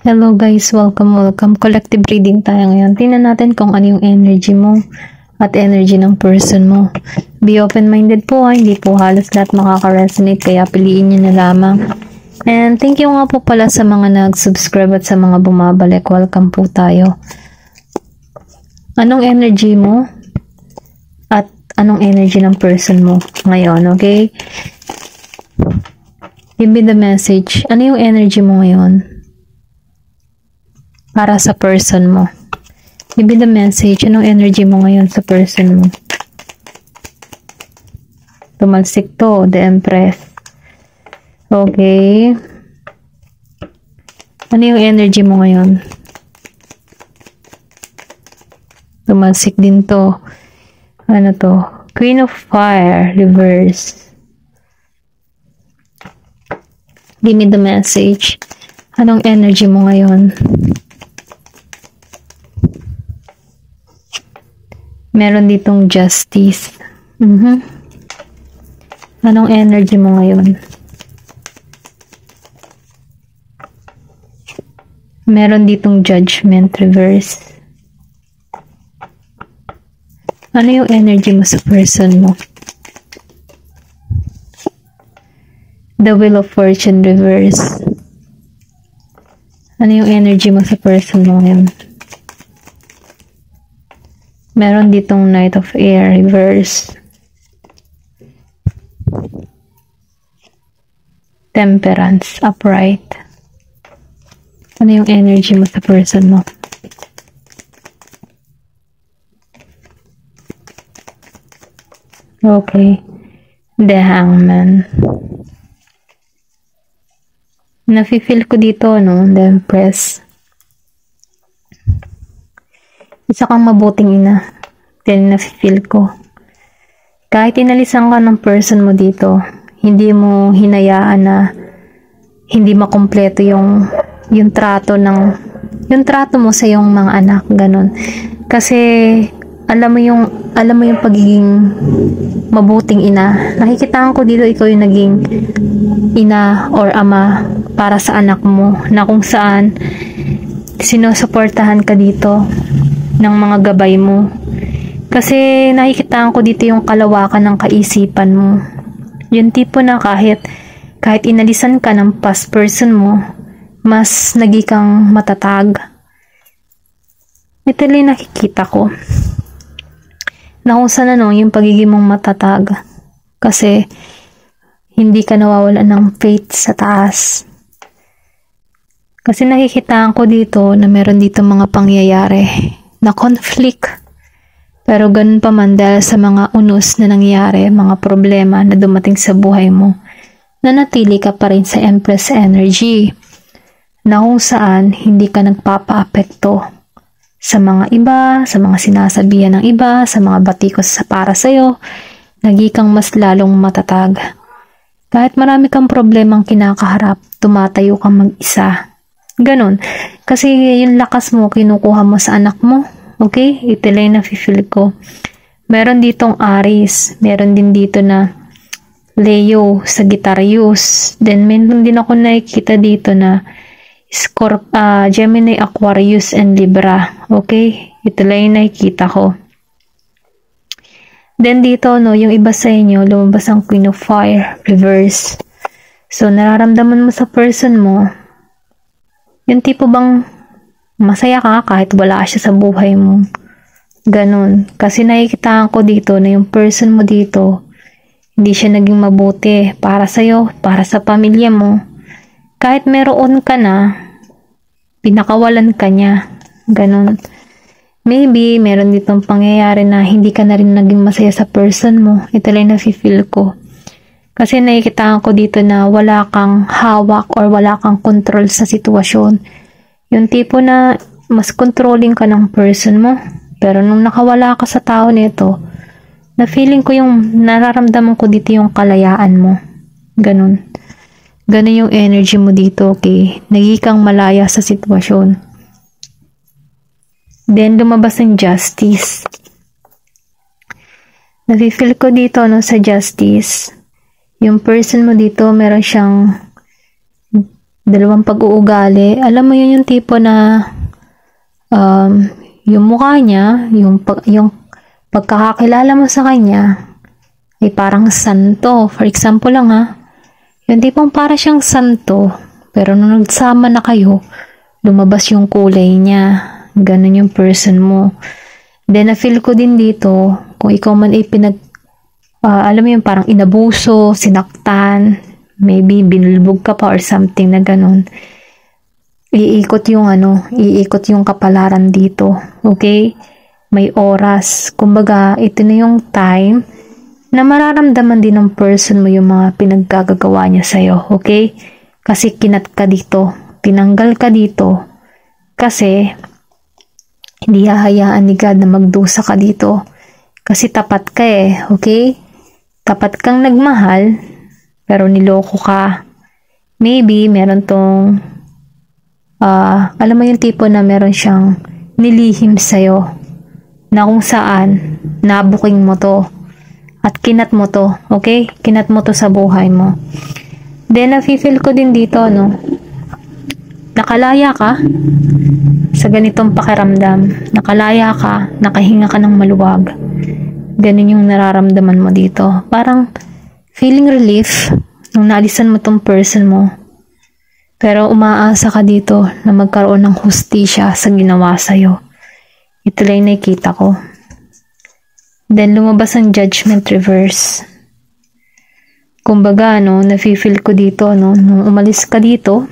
Hello guys, welcome. Collective reading tayo ngayon. Tingnan natin kung ano yung energy mo at energy ng person mo. Be open-minded po hindi po halos lahat makaka-resonate kaya piliin nyo na lamang. And thank you nga po pala sa mga nag-subscribe at sa mga bumabalik. Welcome po tayo. Anong energy mo at anong energy ng person mo ngayon, okay? Give me the message. Ano yung energy mo ngayon para sa person mo? Give me the message. Anong energy mo ngayon sa person mo? Tumalsik to, the Empress. Okay. Ano yung energy mo ngayon? Tumalsik din to. Ano to? Queen of Fire, reverse. Give me the message. Anong energy mo ngayon? Meron ditong justice. Anong energy mo ngayon? Meron ditong judgment, reverse. Ano yung energy mo sa person mo? The Wheel of Fortune, reverse. Ano yung energy mo sa person mo ngayon? Meron ditong Knight of Air, reverse. Temperance, upright. Ano yung energy mo sa person mo? Okay. The Hangman. Nafe-feel ko dito, no? The Empress. Isa kang mabuting ina. Then, nafe-feel ko. Kahit inalisan ka ng person mo dito, hindi mo hinayaan na hindi makumpleto yung trato mo sa iyong mga anak, ganun. Kasi, alam mo yung pagiging mabuting ina. Nakikita ko dito ikaw yung naging ina or ama para sa anak mo, na kung saan sinusuportahan ka dito ng mga gabay mo. Kasi nakikita ko dito yung kalawakan ng kaisipan mo. Yung tipo na kahit inalisan ka ng past person mo, mas naging kang matatag. Ito lang nakikita ko. Na kung saan yung pagiging mong matatag. Kasi hindi ka nawawalan ng faith sa taas. Kasi nakikita ko dito na meron dito mga pangyayari na conflict. Pero ganun pa man dahil sa mga unos na nangyari, mga problema na dumating sa buhay mo, nanatili ka pa rin sa Empress energy. Na kung saan hindi ka nagpapa-apekto sa mga iba, sa mga sinasabihan ng iba, sa mga batikos sa para sa'yo, naging kang mas lalong matatag. Kahit marami kang problemang kinakaharap, tumatayo kang mag-isa. Ganon. Kasi yung lakas mo, kinukuha mo sa anak mo. Okay? Ito lang na-feel ko. Meron ditong Aries. Meron din dito na Leo, Sagittarius. Then, meron din ako nakikita dito na Gemini, Aquarius, and Libra. Okay? Ito lang yung nakikita ko. Then, dito, yung iba sa inyo, lumabas ang Queen of Fire, reverse. So, nararamdaman mo sa person mo, yung tipo bang masaya ka kahit wala siya sa buhay mo. Ganun. Kasi nakikita ko dito na yung person mo dito, hindi siya naging mabuti para sa'yo, para sa pamilya mo. Kahit meron ka na, pinakawalan ka niya. Ganun. Maybe, meron ditong pangyayari na hindi ka na rin naging masaya sa person mo. Ito lang na-feel ko. Kasi nakikita ko dito na wala kang hawak or wala kang control sa sitwasyon. Yung tipo na mas controlling ka ng person mo. Pero nung nakawala ka sa tao nito, na feeling ko yung nararamdaman ko dito yung kalayaan mo. Ganun. Ganun yung energy mo dito, okay? Naging kang malaya sa sitwasyon. Then, lumabas ang justice. Nafe-feel ko dito, sa justice, yung person mo dito, meron siyang dalawang pag-uugali. Alam mo yun yung tipo na yung mukha niya, yung pagkakakilala mo sa kanya ay parang santo. For example lang yung tipong para siyang santo, pero nung nagsama na kayo, lumabas yung kulay niya. Ganun yung person mo. Then, na-feel ko din dito, kung ikaw man ay alam mo yung parang inabuso, sinaktan, maybe binulbog ka pa or something na ganun. Iikot yung kapalaran dito. Okay? May oras. Kumbaga, ito na yung time na mararamdaman din ng person mo yung mga pinaggagawa niya sa'yo. Okay? Kasi kinat ka dito. Tinanggal ka dito. Kasi, hindi hahayaan ni God na magdusa ka dito. Kasi tapat ka okay? Tapat kang nagmahal, pero niloko ka. Maybe, meron tong, alam mo yung tipo na meron siyang nilihim sa'yo, na kung saan, nabuking mo to, at kinat mo to, okay? Kinat mo to sa buhay mo. Then, nafe-feel ko din dito, nakalaya ka sa ganitong pakiramdam. Nakalaya ka, nakahinga ka ng maluwag. Ganun yung nararamdaman mo dito. Parang feeling relief nung naalisan mo tong person mo. Pero umaasa ka dito na magkaroon ng hustisya sa ginawa sa'yo. Ito lang nakikita ko. Then lumabas ang judgment reverse. Kumbaga, nafe-feel ko dito, nung umalis ka dito,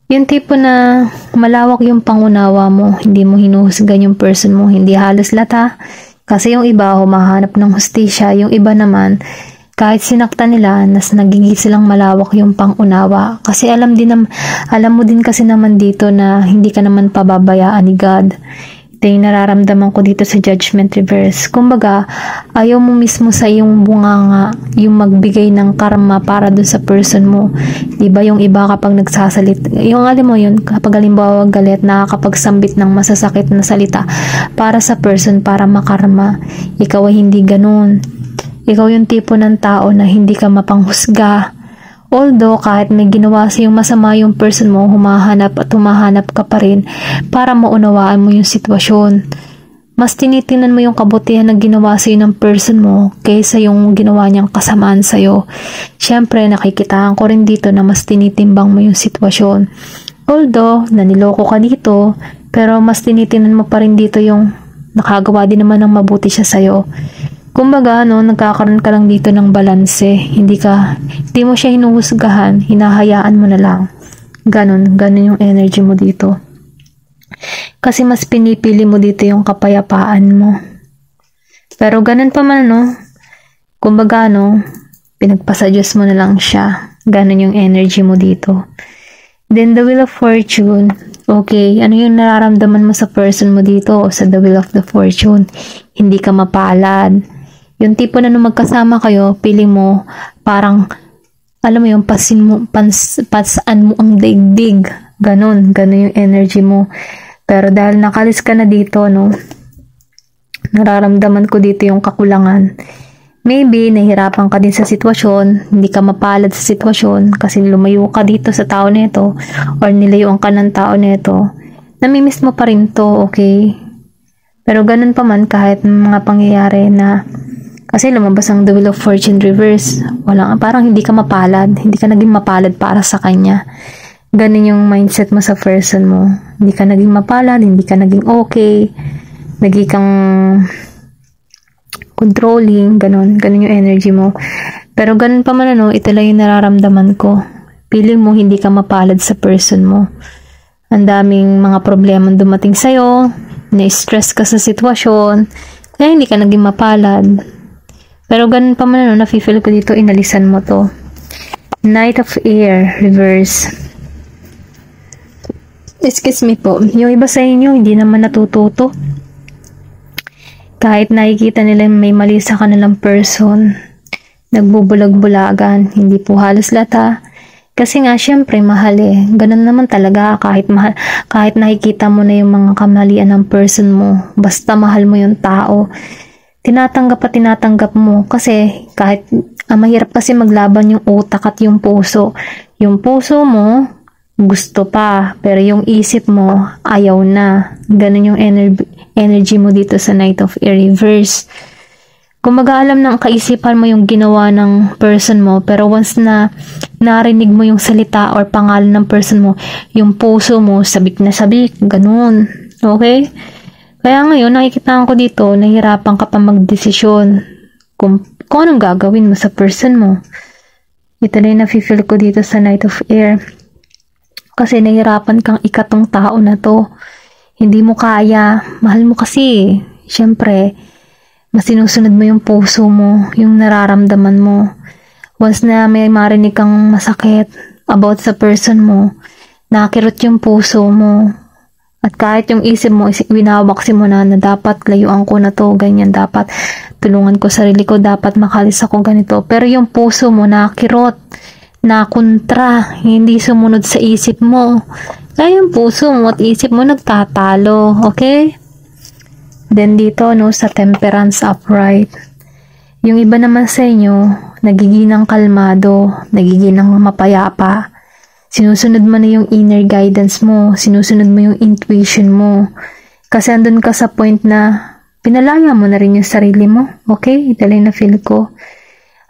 yung tipo na malawak yung pangunawa mo, hindi mo hinuhusgan yung person mo, hindi halos lata. Kasi yung iba, humahanap ng hustisya, yung iba naman, kahit sinaktan nila, nagiging silang malawak yung pangunawa. Kasi alam mo din kasi naman dito na hindi ka naman pababayaan ni God. Ito yung nararamdaman ko dito sa judgment reverse. Kumbaga, ayaw mo mismo sa iyong bunganga yung magbigay ng karma para dun sa person mo. Diba yung iba kapag nagsasalit, yung alam mo yun, kapag halimbawa galit, nakakapagsambit ng masasakit na salita para sa person, para makarma. Ikaw ay hindi ganun. Ikaw yung tipo ng tao na hindi ka mapanghusga. Although, kahit may ginawa sa yung masama yung person mo, humahanap ka pa rin para maunawaan mo yung sitwasyon. Mas tinitingnan mo yung kabutihan na ginawa sa ng person mo kaysa yung ginawa niyang kasamaan sa'yo. Siyempre, nakikitaan ko rin dito na mas tinitimbang mo yung sitwasyon. Although, naniloko ka dito, pero mas tinitingnan mo pa rin dito yung nakagawa din naman ng mabuti siya sa'yo. Kumbaga, nagkakaroon ka lang dito ng balanse. Hindi mo siya hinuhusgahan, hinahayaan mo na lang. Ganon yung energy mo dito. Kasi mas pinipili mo dito yung kapayapaan mo. Pero ganon pa man, kumbaga, pinagpasadyos mo na lang siya. Ganon yung energy mo dito. Then, the Wheel of Fortune. Okay, ano yung nararamdaman mo sa person mo dito o sa the Wheel of the Fortune? Hindi ka mapalad. Yung tipo na nung magkasama kayo, pili mo, parang, alam mo yung pasaan mo ang daigdig. Ganon yung energy mo. Pero dahil nakalis ka na dito, nararamdaman ko dito yung kakulangan. Maybe, nahihirapan ka din sa sitwasyon, hindi ka mapalad sa sitwasyon, kasi lumayo ka dito sa tao nito, or nilayuan ka ng tao nito. Namimiss mo pa rin to, okay? Pero ganun pa man, kahit mga pangyayari na kasi lumabas ang the Wheel of Fortune reverse. Parang hindi ka mapalad. Hindi ka naging mapalad para sa kanya. Ganun yung mindset mo sa person mo. Hindi ka naging mapalad, hindi ka naging okay. Naging kang controlling, ganun yung energy mo. Pero ganun pa man, ito lang yung nararamdaman ko. Feeling mo hindi ka mapalad sa person mo. Ang daming mga problema dumating sa'yo, na-stress ka sa sitwasyon, kaya hindi ka naging mapalad. Pero ganun pa man, nafe-feel ko dito, inalisan mo to. Knight of Air, reverse. Excuse me po, yung iba sa inyo, hindi naman natututo. Kahit nakikita nila may mali sa kanilang person, nagbubulag-bulagan, hindi po halos lata. Kasi nga, syempre, mahal Ganun naman talaga, kahit nakikita mo na yung mga kamalian ng person mo, basta mahal mo yung tao, tinatanggap mo. Kasi kahit Mahirap kasi maglaban yung utak at yung puso. Yung puso mo, gusto pa, pero yung isip mo, ayaw na. Ganun yung energy mo dito sa Knight of Air reverse. Kung mag-aalam ng kaisipan mo yung ginawa ng person mo, pero once na narinig mo yung salita or pangalan ng person mo, yung puso mo, sabik na sabik, ganun. Okay? Kaya ngayon, nakikita ko dito, nahihirapan ka pa magdesisyon kung anong gagawin mo sa person mo. Ito na yung nafe-feel ko dito sa Knight of Air. Kasi nahihirapan kang ikatong tao na to. Hindi mo kaya. Mahal mo kasi. Siyempre, mas sinusunod mo yung puso mo, yung nararamdaman mo. Once na may marinig kang masakit about sa person mo, nakakirot yung puso mo. At kahit yung isip mo, winawaksi mo na dapat layuan ko na to, ganyan, dapat tulungan ko sarili ko, dapat makalis ako ganito. Pero yung puso mo nakakirot, nakontra, hindi sumunod sa isip mo. Kaya yung puso mo at isip mo nagtatalo, okay? Then dito, no, sa Temperance upright, yung iba naman sa inyo, nagiginang kalmado, nagiginang mapayapa. Sinusunod mo na yung inner guidance mo, sinusunod mo yung intuition mo. Kasi andun ka sa point na pinalaya mo na rin yung sarili mo. Okay? Italay na feel ko.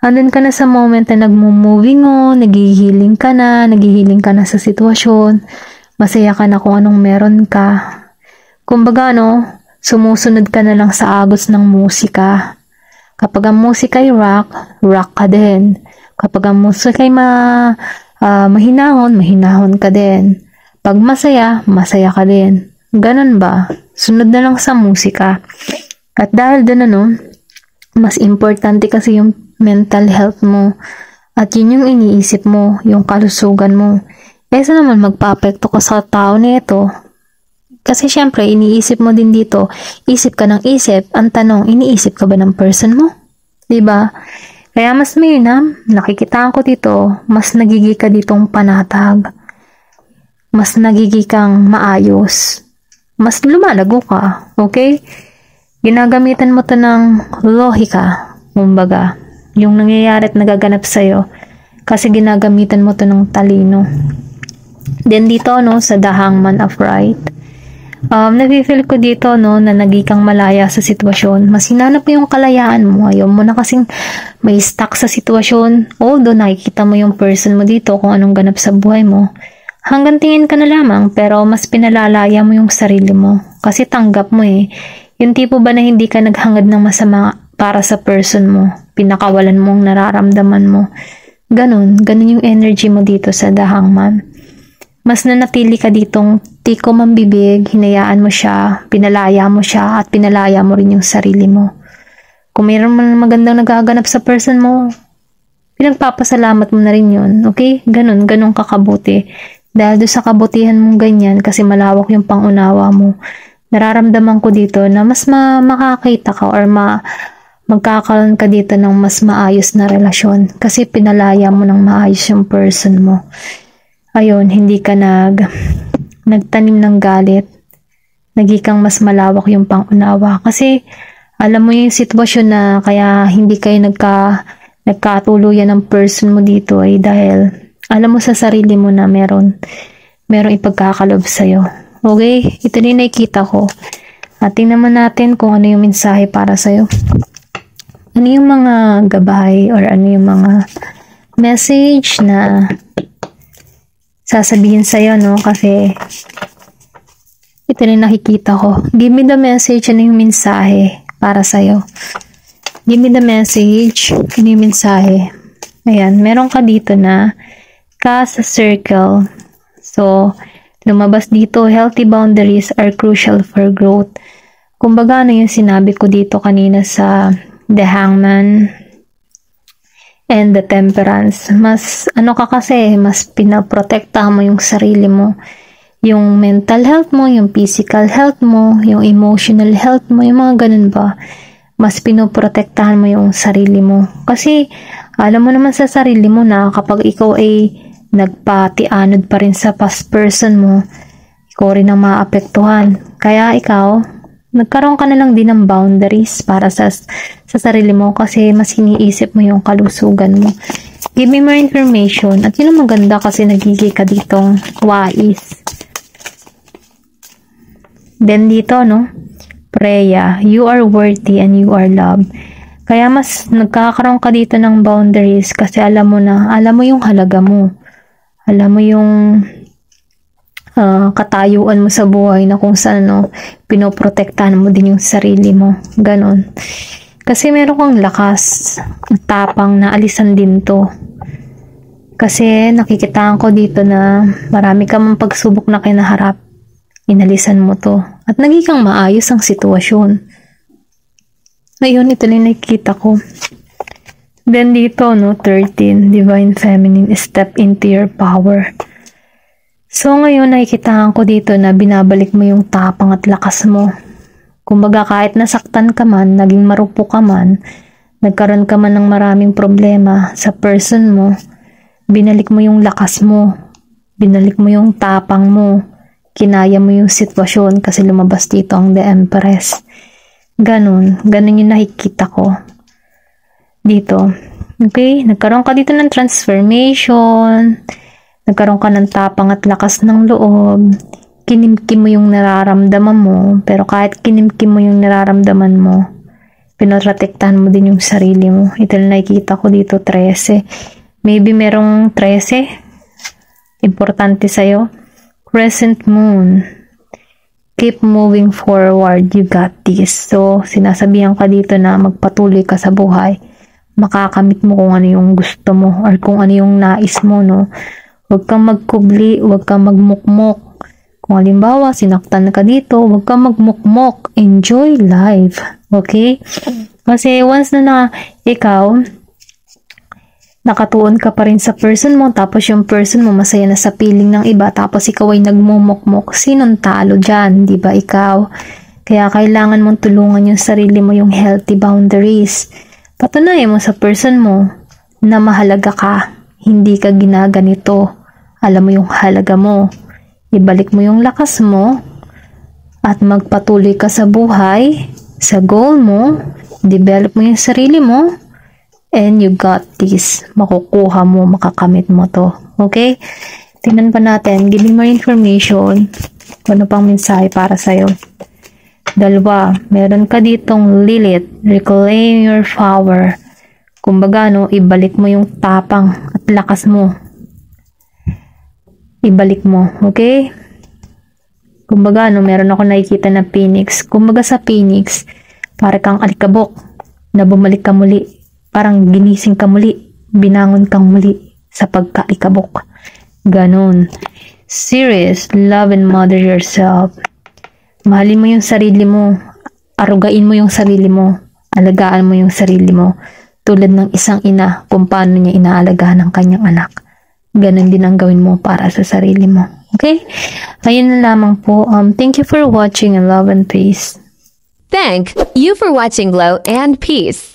Andun ka na sa moment na nagmo-moving on, naghihiling ka na sa sitwasyon. Masaya ka na kung anong meron ka. Kumbaga, no, sumusunod ka na lang sa agos ng musika. Kapag ang musika ay rock, rock ka din. Kapag ang musika ay mahinahon ka din. Pag masaya, masaya ka din. Ganun ba? Sunod na lang sa musika. At dahil doon, ano, mas importante kasi yung mental health mo. At yun yung iniisip mo, yung kalusugan mo. Kaysa naman magpa-apekto ka sa tao nito. Kasi syempre, iniisip mo din dito, isip ka ng isip. Ang tanong, iniisip ka ba ng person mo? Diba? Kaya mas mainam, nakikita ko dito, mas nagigi ka ditong panatag. Mas nagigi kang maayos. Mas lumalago ka. Okay? Ginagamitan mo to ng lohika. Kumbaga, yung nangyayari at nagaganap sa'yo. Kasi ginagamitan mo to ng talino. Then dito, no, sa The Hangman upright. Nafe-feel ko dito, no, na nagikang malaya sa sitwasyon. Mas hinanap mo yung kalayaan mo. Ayaw mo na kasing may stuck sa sitwasyon. Although nakikita mo yung person mo dito kung anong ganap sa buhay mo. Hanggang tingin ka na lamang, pero mas pinalalaya mo yung sarili mo. Kasi tanggap mo eh. Yung tipo ba na hindi ka naghangad ng masama para sa person mo. Pinakawalan mo ang nararamdaman mo. Ganun yung energy mo dito sa The Hangman. Mas nanatili ka ditong tiko mambibig, hinayaan mo siya, pinalaya mo siya, at pinalaya mo rin yung sarili mo. Kung mayroon man magandang nagaganap sa person mo, pinagpapasalamat mo na rin yun, okay? Ganun kakabuti. Dahil doon sa kabutihan mong ganyan, kasi malawak yung pangunawa mo, nararamdaman ko dito na mas makakita ka or magkakaroon ka dito ng mas maayos na relasyon. Kasi pinalaya mo ng maayos yung person mo. Ayun, hindi ka nagtanim ng galit. Nagikang mas malawak yung pangunawa. Kasi, alam mo yung sitwasyon na kaya hindi kayo nagkatuluyan ng person mo dito ay dahil alam mo sa sarili mo na merong ipagkakalob sa'yo. Okay? Ito din nakikita ko. At tingnan natin kung ano yung mensahe para sa'yo. Ano yung mga gabay or ano yung mga message na sasabihin sa'yo, no? Kasi ito na nakikita ko. Give me the message, ano yung mensahe para sa'yo. Give me the message, ano yung mensahe. Ayan, meron ka dito na sa circle. So, lumabas dito, healthy boundaries are crucial for growth. Kumbaga, ano yung sinabi ko dito kanina sa The Hangman and the Temperance. Mas, mas pinaprotektahan mo yung sarili mo. Yung mental health mo, yung physical health mo, yung emotional health mo, yung mga ganun ba. Mas pinoprotektahan mo yung sarili mo. Kasi, alam mo naman sa sarili mo na kapag ikaw ay nagpatianod pa rin sa past person mo, ikaw rin ang maapektuhan. Kaya ikaw, nagkaroon ka na lang din ng boundaries para sa sarili mo kasi mas iniisip mo yung kalusugan mo. Give me more information. At yun ang maganda kasi nagiging ka ditong wais. Then dito, no? Freya, you are worthy and you are loved. Kaya mas nagkakaroon ka dito ng boundaries kasi alam mo yung halaga mo. Alam mo yung katayuan mo sa buhay na kung saan pinoprotektahan mo din yung sarili mo. Ganon. Kasi meron kang lakas, tapang na alisan din to. Kasi nakikitaan ko dito na marami ka mang pagsubok na kinaharap. Inalisan mo to. At naging maayos ang sitwasyon. Ngayon, ito lang nakikita ko. Then dito, 13, Divine Feminine, step into your power. So ngayon, nakikitaan ko dito na binabalik mo yung tapang at lakas mo. Kumbaga kahit nasaktan ka man, naging marupok ka man, nagkaroon ka man ng maraming problema sa person mo, binalik mo yung lakas mo, binalik mo yung tapang mo, kinaya mo yung sitwasyon kasi lumabas dito ang The Empress. Ganun yung nakikita ko dito. Okay, nagkaroon ka dito ng transformation, nagkaroon ka ng tapang at lakas ng loob, kinimkim mo yung nararamdaman mo, pero kahit kinimkim mo yung nararamdaman mo, pinoprotektahan mo din yung sarili mo. Ito na nakikita ko dito, 13. Maybe merong 13. Importante sa'yo. Crescent Moon. Keep moving forward. You got this. So, sinasabihan ka dito na magpatuloy ka sa buhay. Makakamit mo kung ano yung gusto mo or kung ano yung nais mo, no? Huwag kang magkubli, huwag kang magmukmok. Kung halimbawa, sinaktan ka dito, huwag kang magmukmok. Enjoy life. Okay? Kasi once na ikaw, nakatuon ka pa rin sa person mo, tapos yung person mo masaya na sa piling ng iba, tapos ikaw ay nagmumukmok, sinong talo dyan? Di ba ikaw? Kaya kailangan mong tulungan yung sarili mo, yung healthy boundaries. Patunayan mo sa person mo na mahalaga ka, hindi ka ginaganito. Alam mo yung halaga mo. Ibalik mo yung lakas mo at magpatuloy ka sa buhay, sa goal mo, develop mo yung sarili mo, and you got this. Makukuha mo, makakamit mo to. Okay? Tingnan pa natin. Giving more information. Ano pang mensahe para sa'yo? 2. Meron ka ditong Lilith. Reclaim your power. Kumbaga, ibalik mo yung tapang at lakas mo. Ibalik mo. Okay? Kumbaga, meron ako nakikita na Phoenix. Kumbaga sa Phoenix, para kang alikabok na bumalik ka muli. Parang ginising ka muli. Binangon kang muli sa pagkaalikabok. Ganon. Serious. Love and mother yourself. Mahalin mo yung sarili mo. Arugain mo yung sarili mo. Alagaan mo yung sarili mo. Tulad ng isang ina kung paano niya inaalagaan ang kanyang anak. Ganon din ang gawin mo para sa sarili mo. Okay? Ayun na lamang po. Thank you for watching and love and peace. Thank you for watching Glow and Peace.